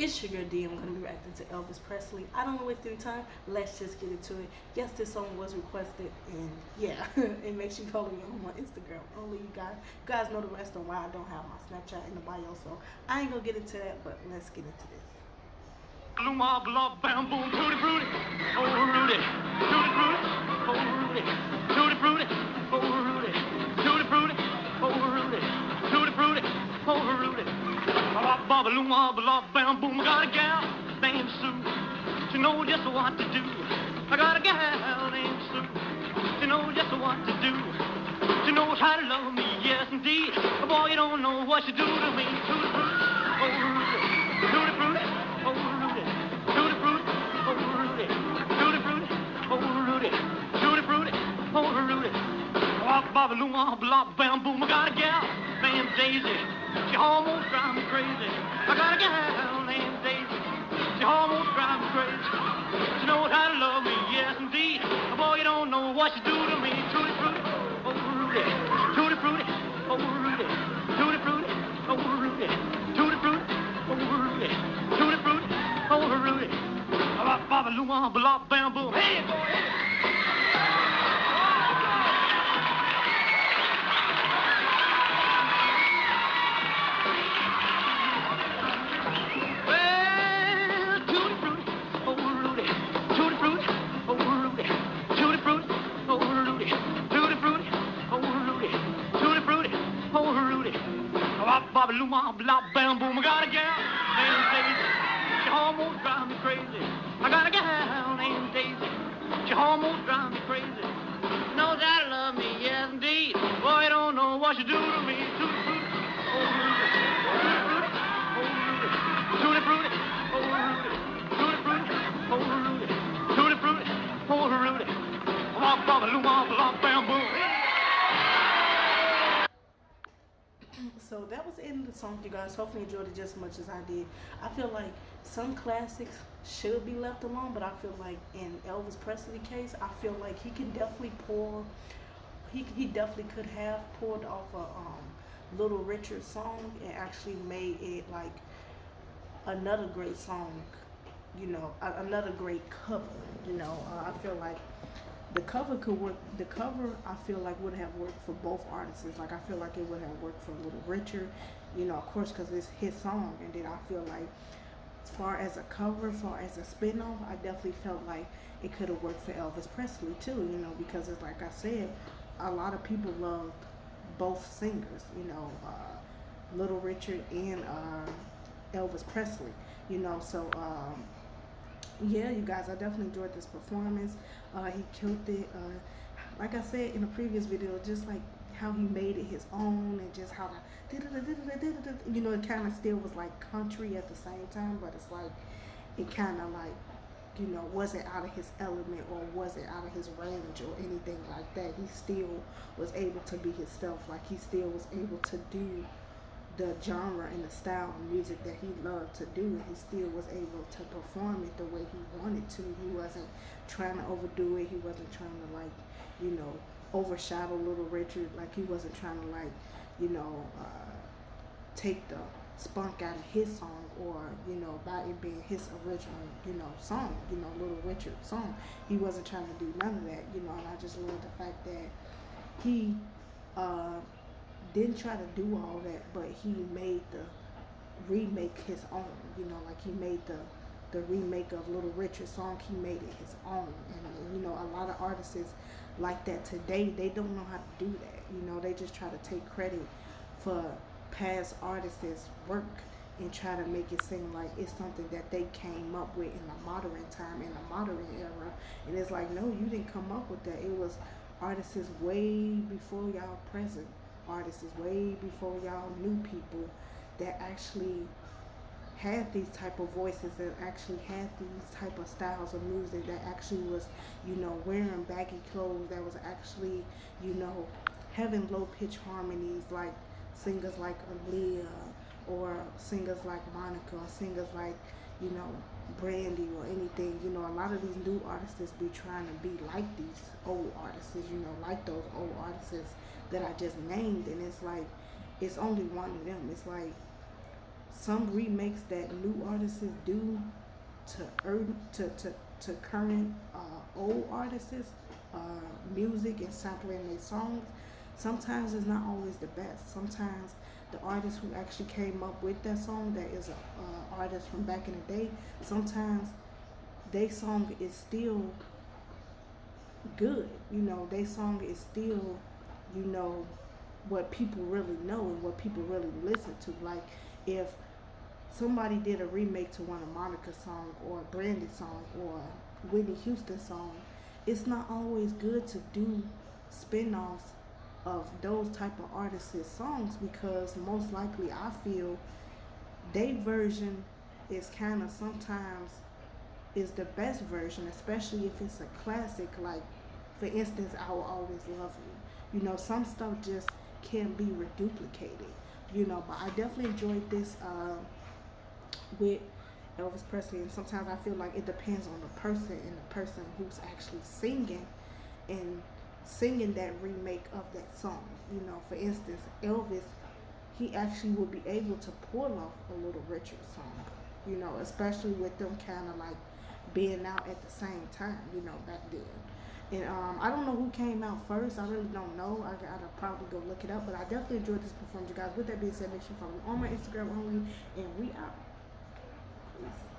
It's your girl D. I'm going to be reacting to Elvis Presley. I don't want to waste any time. Let's just get into it. Yes, this song was requested, and yeah, it makes you follow me on my Instagram. Only you guys know the rest on why I don't have my Snapchat in the bio, so I ain't going to get into that, but let's get into this. Luma, blah, bam, boom, tutti, frutti, oh, Rudy, tutti, frutti, oh, Rudy, tutti, frutti, oh, Rudy, tutti, frutti, oh, Rudy, tutti, frutti, oh, Rudy. Baba, luma, blah, bam, boom, I got a gal named Sue. She knows just what to do. I got a gal named Sue. She knows just what to do. She knows how to love me, yes indeed. Boy, you don't know what she do to me. Tutti, frutti, oh, Rudy, tutti, frutti, oh, Rudy. Tutti frutti, oh Rudy, tutti frutti, oh Rudy, tutti frutti, oh Rudy. Baba luma, blah, bam, boom. I got a gal named Daisy. She almost drives me crazy. I got a gal named Daisy. She almost drives me crazy. She knows how to love me, yes indeed. Boy, you don't know what she do to me. Tutti frutti, oh Rudy, tutti frutti, oh Rudy, tutti frutti, oh Rudy, tutti frutti, oh Rudy, tutti frutti. Oh, Rudy. Baba luma, blah, bam, boom. Hey, boy, hey. Well, tutti frutti, oh, Rudy. Tutti frutti, oh, Rudy. Tutti frutti, oh, Rudy. Tutti frutti, oh, Rudy. Tutti frutti, oh, Rudy. Baba luma, blah, bam, boom. I got a gal named Daisy. She almost drives me crazy. I got a gal named Daisy. She almost drives me crazy. Knows how to love me, yes indeed. Boy, you don't know what she do to me. Tutti frutti, oh Rudy. Tutti frutti, oh Rudy. Tutti frutti, oh Rudy. Tutti frutti, oh Rudy. Tutti frutti, oh Rudy. Baba luma, blah, bam, boom. So that was the end of the song, you guys. Hopefully you enjoyed it just as much as I did. I feel like some classics should be left alone, but I feel like in Elvis Presley case, I feel like he can definitely pour. He definitely could have pulled off a Little Richard song and actually made it like another great song. Another great cover. I feel like the cover could work. The cover I feel like would have worked for both artists. Like I feel like it would have worked for Little Richard, of course, because it's his song. And then I feel like as far as a cover, as far as a spin-off, I definitely felt like it could have worked for Elvis Presley too. Because it's like I said, a lot of people loved both singers. Little Richard and Elvis Presley. So. Yeah, you guys, I definitely enjoyed this performance. He killed it. Like I said in a previous video, just like how he made it his own, and just how the it kind of still was like country at the same time, but it's like it kind of like wasn't out of his element or wasn't out of his range or anything like that. He still was able to be himself. Like he still was able to do the genre and the style of music that he loved to do. He still was able to perform it the way he wanted to. He wasn't trying to overdo it. He wasn't trying to overshadow Little Richard. Like he wasn't trying to take the spunk out of his song, or by it being his original song, Little Richard song. He wasn't trying to do none of that, and I just love the fact that he didn't try to do all that, but he made the remake his own. Like he made the remake of Little Richard's song. He made it his own, and a lot of artists like that today. They don't know how to do that. They just try to take credit for past artists' work and try to make it seem like it's something that they came up with in a modern time, in a modern era. And it's like, no, you didn't come up with that. It was artists way before y'all present. Artists way before y'all new people that actually had these type of voices, that actually had these type of styles of music, that actually was wearing baggy clothes, that was actually having low pitch harmonies, like singers like Aaliyah, or singers like Monica, or singers like Brandy, or anything. A lot of these new artists be trying to be like these old artists, like those old artists that I just named. And it's like, it's only one of them. It's like some remakes that new artists do to to current old artists uh, music and sampling their songs, sometimes it's not always the best. Sometimes the artist who actually came up with that song, that is a artist from back in the day, sometimes their song is still good. You know, their song is still, you know, what people really know and what people really listen to. Like if somebody did a remake to one of Monica's song or Brandy's song or Whitney Houston song, it's not always good to do spin-offs of those type of artists' songs, because most likely I feel their version is kind of sometimes is the best version, especially if it's a classic. Like for instance, I Will Always Love You. You know, some stuff just can't be reduplicated. You know, but I definitely enjoyed this with Elvis Presley, and sometimes I feel like it depends on the person and the person who's actually singing and singing that remake of that song. You know, for instance, Elvis, he actually will be able to pull off a Little Richard song. You know, especially with them kind of like being out at the same time. You know, back then. And I don't know who came out first. I really don't know. I gotta probably go look it up. But I definitely enjoyed this performance, you guys. With that being said, make sure you follow me on my Instagram only, and we out. Peace.